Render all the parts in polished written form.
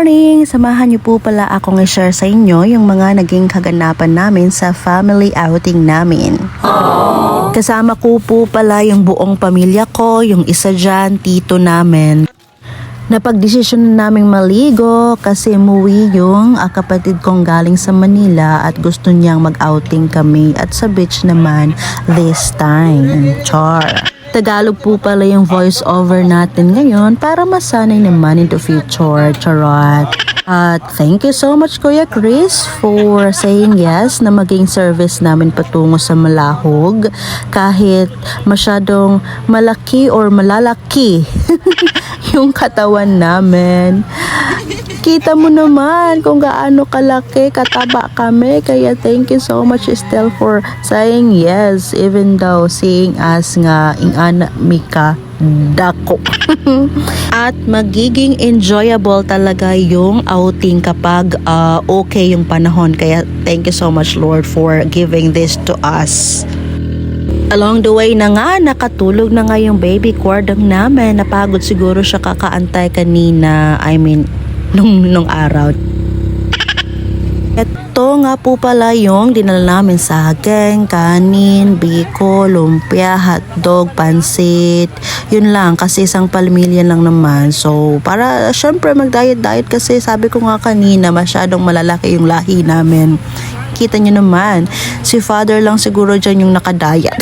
morning! Samahan niyo po pala akong i-share sa inyo yung mga naging kaganapan namin sa family outing namin. Kasama ko po pala yung buong pamilya ko, yung isa dyan, tito namin. Napagdesisyon na naming maligo kasi umuwi yung kapatid kong galing sa Manila at gusto niyang mag-outing kami at sa beach naman this time. Char! Tagalog po pala yung voice over natin ngayon para masanay naman into future. Charot! At thank you so much Kuya Chris for saying yes na maging service namin patungo sa Malahog kahit masyadong malaki or malalaki yung katawan namin. Kita mo naman kung gaano kalaki, kataba kami. Kaya thank you so much Estelle for saying yes even though seeing us nga ingana mika dako. At magiging enjoyable talaga yung outing kapag okay yung panahon. Kaya thank you so much Lord for giving this to us. Along the way na nga, nakatulog na nga yung baby Kwardong namin. Napagod siguro siya kakaantay kanina. Nung araw. Ito nga po pala yung dinala namin saging, kanin, biko, lumpia, hotdog, pansit. Yun lang kasi isang pamilya lang naman. So para syempre mag-diet kasi sabi ko nga kanina masyadong malalaki yung lahi namin. Kita nyo naman, si father lang siguro dyan yung nakadiet.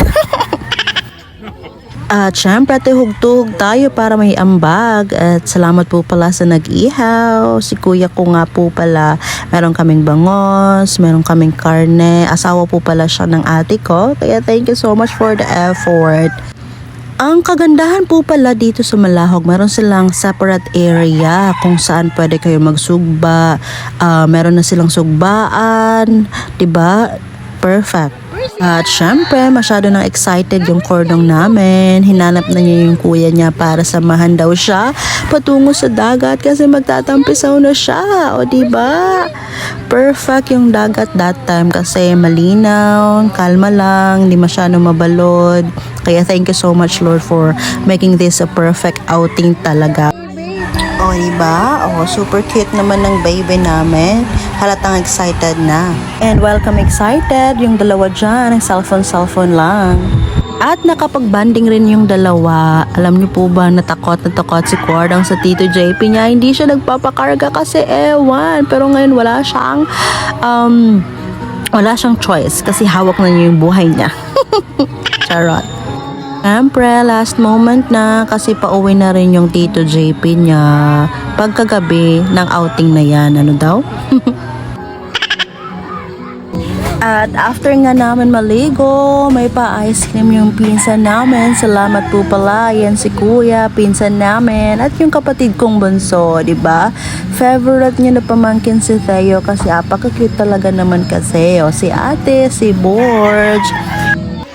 At syempre tuhog-tuhog tayo para may ambag at salamat po pala sa nag-ihaw. Si kuya ko nga po pala, meron kaming bangos, meron kaming karne, asawa po pala siya ng ate ko. Kaya thank you so much for the effort. Ang kagandahan po pala dito sa Malahog, meron silang separate area kung saan pwede kayo magsugba. Meron na silang sugbaan, 'di ba? Perfect. At syempre, masyado nang excited yung Kwardong namin. Hinanap na niya yung kuya niya para samahan daw siya patungo sa dagat kasi magtatampisaw na siya. O diba? Perfect yung dagat that time kasi malinaw, kalma lang, hindi masyado mabalod. Kaya thank you so much Lord for making this a perfect outing talaga. O diba? O super cute naman ng baby namin. Halatang excited na. And welcome excited yung dalawa dyan. Ang cellphone lang. At nakapag-banding rin yung dalawa. Alam niyo po ba natakot si Kwardong sa Tito JP niya. Hindi siya nagpapakarga kasi ewan. Pero ngayon wala siyang choice kasi hawak na niya yung buhay niya. Charot. Siyempre, last moment na kasi pauwi na rin yung Tito JP niya pagkagabi ng outing na yan. Ano daw? At after nga namin maligo, may pa-ice cream yung pinsan namin. Salamat po pala. Yan si kuya, pinsan namin. At yung kapatid kong bunso, diba? Favorite niya na pamangkin si Theo kasi apaka-cute talaga naman kasi. O si ate, si Borge.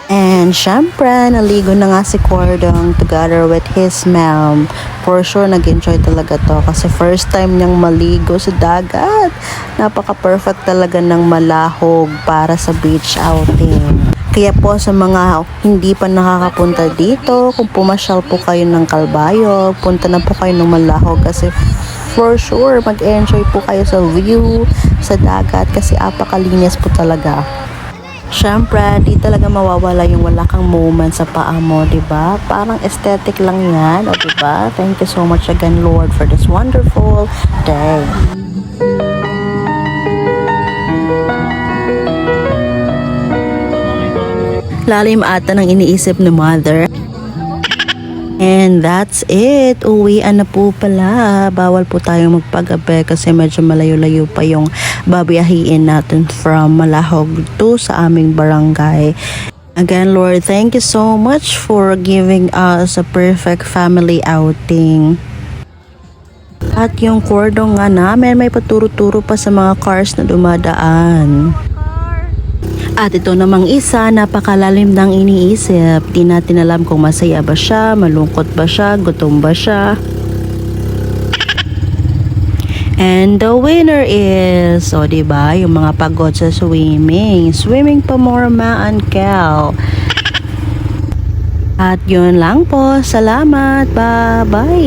And syempre, naligo na nga si Kwardong together with his mom. For sure, nag-enjoy talaga to kasi first time niyang maligo sa dagat. Napaka-perfect talaga ng Malahog para sa beach outing. Kaya po sa mga hindi pa nakakapunta dito, kung pumasyal po kayo ng Calbayog, punta na po kayo ng Malahog kasi for sure, mag-enjoy po kayo sa view, sa dagat kasi apakalinis po talaga. Syempre, di talaga mawawala yung wala kang moment sa paa mo, diba? Parang aesthetic lang yan, o diba? Thank you so much again, Lord, for this wonderful day. Lalim ata ng iniisip ni Mother. And that's it. Uwian na po pala. Bawal po tayong magpagabi kasi medyo malayo-layo pa yung babiyahiin natin from Malahog to sa aming barangay. Again, Lord, thank you so much for giving us a perfect family outing. At yung Kwardong nga namin, may paturo-turo pa sa mga cars na dumadaan. At ito namang isa, napakalalim ng iniisip. Di natin alam kung masaya ba siya, malungkot ba siya, gutom ba siya. And the winner is, diba, yung mga pagod sa swimming. Swimming pa Morma and Kel. At yun lang po. Salamat. Bye-bye.